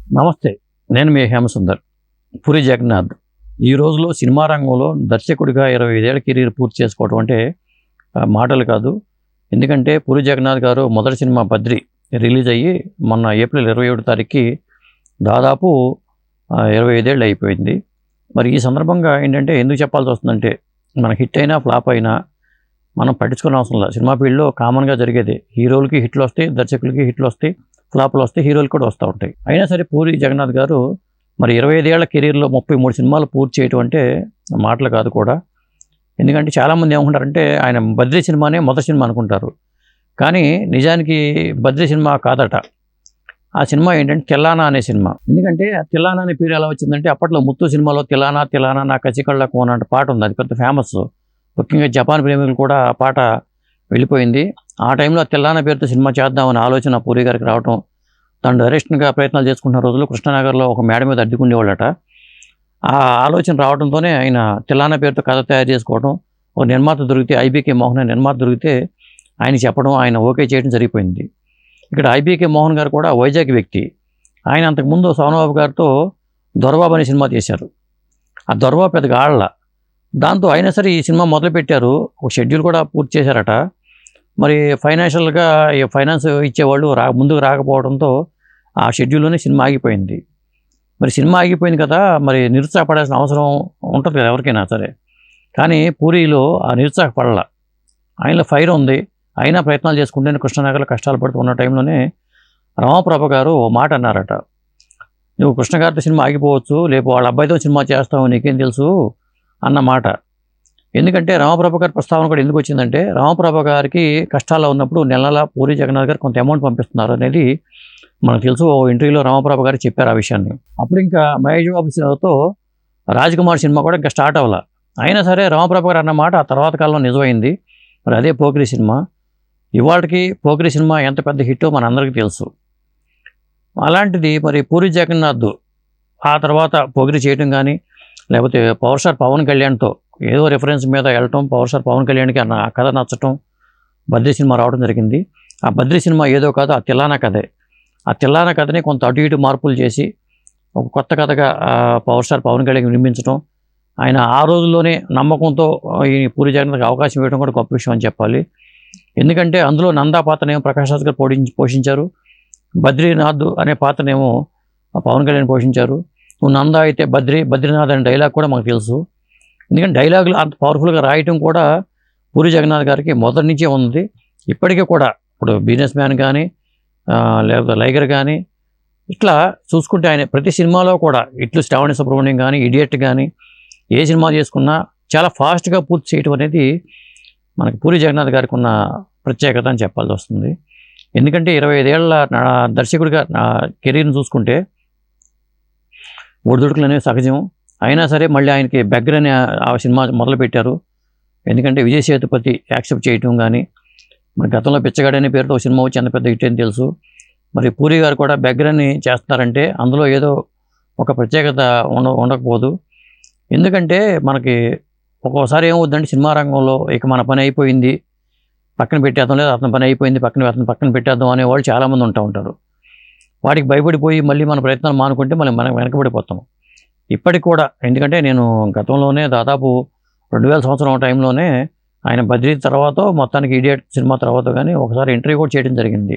నమస్తే. నేను మీ హేమసుందర్. పూరి జగన్నాథ్ ఈ రోజులో సినిమా రంగంలో దర్శకుడిగా 25 ఏళ్ల కెరీర్ పూర్తి చేసుకోవడం అంటే మాటలు కాదు. ఎందుకంటే పూరి జగన్నాథ్ గారు మొదటి సినిమా 'బద్రి' రిలీజ్ అయ్యి మొన్న ఏప్రిల్ 27 తారీఖుకి దాదాపు 25 ఏళ్ళు అయిపోయింది. మరి ఈ సందర్భంగా ఏంటంటే ఎందుకు చెప్పాల్సి వస్తుందంటే, మన హిట్ అయినా ఫ్లాప్ అయినా మనం పట్టించుకునే అవసరం లేదు. సినిమా ఫీల్డ్లో కామన్గా జరిగేది. హీరోలకి హిట్లు వస్తాయి, దర్శకులకి హిట్లు వస్తాయి, ఫ్లాపులు వస్తాయి, హీరోలు కూడా వస్తూ ఉంటాయి. అయినా సరే పూరి జగన్నాథ్ గారు మరి 25 ఏళ్ల కెరీర్లో 33 సినిమాలు పూర్తి చేయటం అంటే మాటలు కాదు కూడా. ఎందుకంటే చాలామంది ఏమనుకుంటారంటే ఆయన 'బద్రి' సినిమానే మొదటి సినిమా అనుకుంటారు. కానీ నిజానికి 'బద్రి' సినిమా కాదట. ఆ సినిమా ఏంటంటే 'తిల్లానా' అనే సినిమా. ఎందుకంటే 'తిల్లానా' అనే పేరు ఎలా వచ్చిందంటే, అప్పట్లో 'ముత్తు' సినిమాలో 'తిల్లానా తిల్లానా నా కసికళ్ళ కోన' అంటే పాట ఉంది. అది పెద్ద ఫేమస్. ముఖ్యంగా జపాన్ ప్రేమికులు కూడా ఆ పాట వెళ్ళిపోయింది. ఆ టైంలో 'తిల్లానా' పేరుతో సినిమా చేద్దామని ఆలోచన పూరి గారికి రావటం, తను డైరెక్షన్గా ప్రయత్నాలు చేసుకుంటున్న రోజుల్లో కృష్ణనగర్లో ఒక మేడ మీద అద్దెకుండేవాళ్ళట. ఆ ఆలోచన రావడంతోనే ఆయన 'తిల్లానా' పేరుతో కథ తయారు చేసుకోవడం, ఒక నిర్మాత దొరికితే ఐబీకే మోహన్ అనే నిర్మాత దొరికితే ఆయన చెప్పడం, ఆయన ఓకే చేయడం జరిగిపోయింది. ఇక్కడ ఐబీకే మోహన్ గారు కూడా వైజాగ్ వ్యక్తి. ఆయన అంతకుముందు సోమబాబు గారితో 'దొరబాబు' అనే సినిమా చేశారు. ఆ 'దొరబాబు' పెద్దగా ఆడల. దాంతో అయినా సరే ఈ సినిమా మొదలుపెట్టారు. ఒక షెడ్యూల్ కూడా పూర్తి చేశారట. మరి ఫైనాన్షియల్గా ఫైనాన్స్ ఇచ్చేవాళ్ళు ముందుకు రాకపోవడంతో ఆ షెడ్యూల్లోనే సినిమా ఆగిపోయింది. మరి సినిమా ఆగిపోయింది కదా, మరి నిరుత్సాహపడాల్సిన అవసరం ఉంటుంది కదా ఎవరికైనా సరే. కానీ పూరిలో ఆ నిరుత్సాహపడాల. ఆయనలో ఫైర్ ఉంది. అయినా ప్రయత్నాలు చేసుకుంటేనే కృష్ణనగర్లో కష్టాలు పడుతూ ఉన్న టైంలోనే రామప్రభ గారు ఓ మాట అన్నారట. నువ్వు కృష్ణ గారితో సినిమా ఆగిపోవచ్చు, లేకపోతే వాళ్ళ అబ్బాయితో సినిమా చేస్తావు, నీకేం తెలుసు అన్న మాట. ఎందుకంటే రామప్రభ గారి ప్రస్తావన కూడా ఎందుకు వచ్చిందంటే, రామప్రభ గారికి కష్టాల్లో ఉన్నప్పుడు నెల పూరి జగన్నాథ్ గారు కొంత అమౌంట్ పంపిస్తున్నారు అనేది మనకు తెలుసు. ఓ ఇంటర్వ్యూలో రామప్రభ గారు చెప్పారు ఆ విషయాన్ని. అప్పుడు ఇంకా మహేష్ బాబుతో రాజ్కుమార్ సినిమా కూడా ఇంకా స్టార్ట్ అవ్వాల. అయినా సరే రామప్రభ గారు అన్న మాట ఆ తర్వాత కాలంలో నిజమైంది. మరి అదే 'పోకిరి' సినిమా. ఇవాళకి 'పోకిరి' సినిమా ఎంత పెద్ద హిట్టో మనందరికీ తెలుసు. అలాంటిది మరి పూరి జగన్నాథ్ ఆ తర్వాత 'పోకిరి' చేయటం కానీ, లేకపోతే పవర్ స్టార్ పవన్ కళ్యాణ్తో ఏదో రిఫరెన్స్ మీద వెళ్ళటం, పవర్ స్టార్ పవన్ కళ్యాణ్కి ఆ కథ నచ్చటం, 'బద్రి' సినిమా రావడం జరిగింది. ఆ 'బద్రి' సినిమా ఏదో కాదు, ఆ 'తిల్లానా' కథే. ఆ 'తిల్లానా' కథని కొంత అటు ఇటు మార్పులు చేసి ఒక కొత్త కథగా పవర్ స్టార్ పవన్ కళ్యాణ్కి నిర్మించడం, ఆయన ఆ రోజుల్లోనే నమ్మకంతో ఈ పూరి జగన్నాథ్కి అవకాశం ఇవ్వడం కూడా గొప్ప విషయం అని చెప్పాలి. ఎందుకంటే అందులో నందా పాత్రనేమో ప్రకాష్ రాజ్ గారు పోషించారు. బద్రీనాథ్ అనే పాత్రనేమో పవన్ కళ్యాణ్ పోషించారు. నువ్వు నందా అయితే బద్రీనాథ్ అనే డైలాగ్ కూడా మాకు తెలుసు. ఎందుకంటే డైలాగులు అంత పవర్ఫుల్గా రాయటం కూడా పూరి జగన్నాథ్ గారికి మొదటి నుంచే ఉంది. ఇప్పటికీ కూడా ఇప్పుడు 'బిజినెస్ మ్యాన్' కానీ, లేకపోతే 'లైగర్' కానీ, ఇట్లా చూసుకుంటే ఆయన ప్రతి సినిమాలో కూడా ఇట్లు 'శ్రావణి సుబ్రహ్మణ్యం' కానీ, 'ఇడియట్' కానీ ఏ సినిమా చేసుకున్నా చాలా ఫాస్ట్గా పూర్తి చేయటం అనేది మనకి పూరి జగన్నాథ్ గారికి ఉన్న ప్రత్యేకత అని చెప్పాల్సి వస్తుంది. ఎందుకంటే 25 ఏళ్ల దర్శకుడిగా నా కెరీర్ని చూసుకుంటే ఒడిదుడుకులు అనేవి సహజం. అయినా సరే మళ్ళీ ఆయనకి 'బెగ్గర్' అనే ఆ సినిమా మొదలుపెట్టారు. ఎందుకంటే విజయ్ సేతుపతి యాక్సెప్ట్ చేయటం కానీ, మరి గతంలో 'బిచ్చగాడు' అనే పేరుతో ఒక సినిమా వచ్చి అంత పెద్ద హిట్ అని తెలుసు. మరి పూరి గారు కూడా 'బెగ్గర్' అని చేస్తున్నారంటే అందులో ఏదో ఒక ప్రత్యేకత ఉండకపోదు. ఎందుకంటే మనకి ఒక్కోసారి ఏమవుద్దంటే సినిమా రంగంలో ఇక మన పని అయిపోయింది, పక్కన పెట్టేద్దాం, లేదా అతని పని అయిపోయింది అతను పక్కన పెట్టేద్దాం అనేవాళ్ళు చాలామంది ఉంటారు. వాటికి భయపడిపోయి మళ్ళీ మన ప్రయత్నాలు మానుకుంటే మనం వెనకబడిపోతాం. ఇప్పటికి కూడా ఎందుకంటే నేను గతంలోనే దాదాపు 2000 సంవత్సరం టైంలోనే ఆయన 'బద్రి' తర్వాత మొత్తానికి 'ఇడియట్' సినిమా తర్వాత కానీ ఒకసారి ఇంటర్వ్యూ కూడా చేయడం జరిగింది.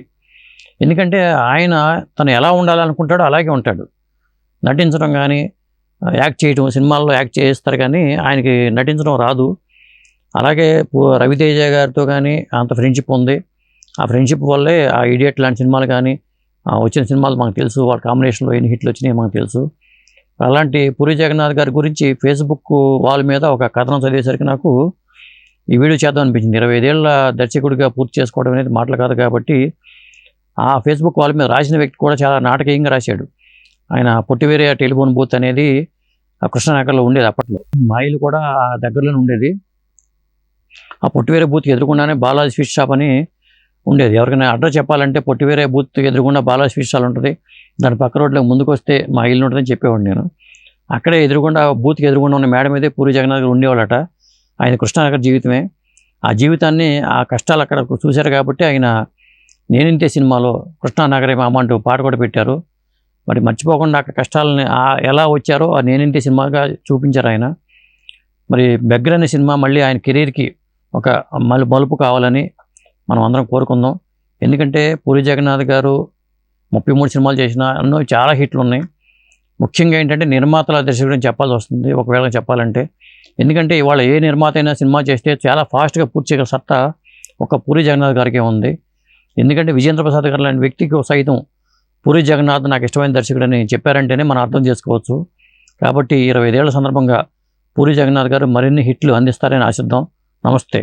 ఎందుకంటే ఆయన తను ఎలా ఉండాలనుకుంటాడో అలాగే ఉంటాడు. నటించడం కానీ, యాక్ట్ చేయటం, సినిమాల్లో యాక్ట్ చేస్తారు కానీ ఆయనకి నటించడం రాదు. అలాగే రవితేజ గారితో కానీ అంత ఫ్రెండ్షిప్ ఉంది. ఆ ఫ్రెండ్షిప్ వల్లే ఆ 'ఇడియట్' లాంటి సినిమాలు కానీ వచ్చిన సినిమాలు మనకు తెలుసు. వాళ్ళ కాంబినేషన్లో ఎన్ని హిట్లు వచ్చినాయి మనకు తెలుసు. అలాంటి పూరి జగన్నాథ్ గారి గురించి ఫేస్బుక్ వాల్ మీద ఒక కథనం చదివేసరికి నాకు ఈ వీడియో చేద్దాం అనిపించింది. 25 ఏళ్ల దర్శకుడిగా పూర్తి చేసుకోవడం అనేది మాటలు కాదు కాబట్టి, ఆ ఫేస్బుక్ వాల్ మీద రాసిన వ్యక్తి కూడా చాలా నాటకీయంగా రాశాడు. ఆయన పొట్టివేరే టెలిఫోన్ బూత్ అనేది కృష్ణనగర్లో ఉండేది అప్పట్లో. మా ఇల్లు కూడా ఆ దగ్గరలోనే ఉండేది. ఆ పొట్టివేరే బూత్ ఎదురుకుండానే బాలాజీ స్వీట్ షాప్ అని ఉండేది. ఎవరికైనా అడ్రస్ చెప్పాలంటే పొట్టివేరే బూత్ ఎదురుగుండా బాలాజీ స్వీట్ స్టాల్ ఉంటుంది, దాని పక్క రోడ్లో ముందుకు వస్తే మా ఇల్లు ఉంటుందని చెప్పేవాడు నేను. అక్కడే ఎదురుగుండా బూత్కి ఎదురుగుండా ఉన్న మేడ మీదే పూరి జగన్నాథ్ గారు ఉండేవాళ్ళట. ఆయన కృష్ణనగర్ జీవితమే. ఆ జీవితాన్ని, ఆ కష్టాలు అక్కడ చూశారు కాబట్టి ఆయన 'నేనింతే' సినిమాలో 'కృష్ణానగరే మామ' అంటూ పాట కూడా పెట్టారు. మరి మర్చిపోకుండా అక్కడ కష్టాలని ఎలా వచ్చారో ఆ నేనింటి సినిమాగా చూపించారు ఆయన. మరి బెగ్గర్ అనే సినిమా మళ్ళీ ఆయన కెరీర్కి ఒక మలుపు కావాలని మనం అందరం కోరుకుందాం. ఎందుకంటే పూరి జగన్నాథ్ గారు 33 సినిమాలు చేసిన ఎన్నో చాలా హిట్లు ఉన్నాయి. ముఖ్యంగా ఏంటంటే నిర్మాతల దర్శకుడు అని చెప్పాల్సి వస్తుంది ఒకవేళ చెప్పాలంటే. ఎందుకంటే ఇవాళ ఏ నిర్మాత అయినా సినిమా చేస్తే చాలా ఫాస్ట్గా పూర్తి చేయగల సత్తా ఒక పూరి జగన్నాథ్ గారికే ఉంది. ఎందుకంటే విజేంద్ర ప్రసాద్ గారు లాంటి వ్యక్తికి సైతం పూరి జగన్నాథ్ నాకు ఇష్టమైన దర్శకుడు అని చెప్పారంటేనే మనం అర్థం చేసుకోవచ్చు. కాబట్టి 25 ఏళ్ల సందర్భంగా పూరి జగన్నాథ్ గారు మరిన్ని హిట్లు అందిస్తారని ఆశిద్దాం. నమస్తే.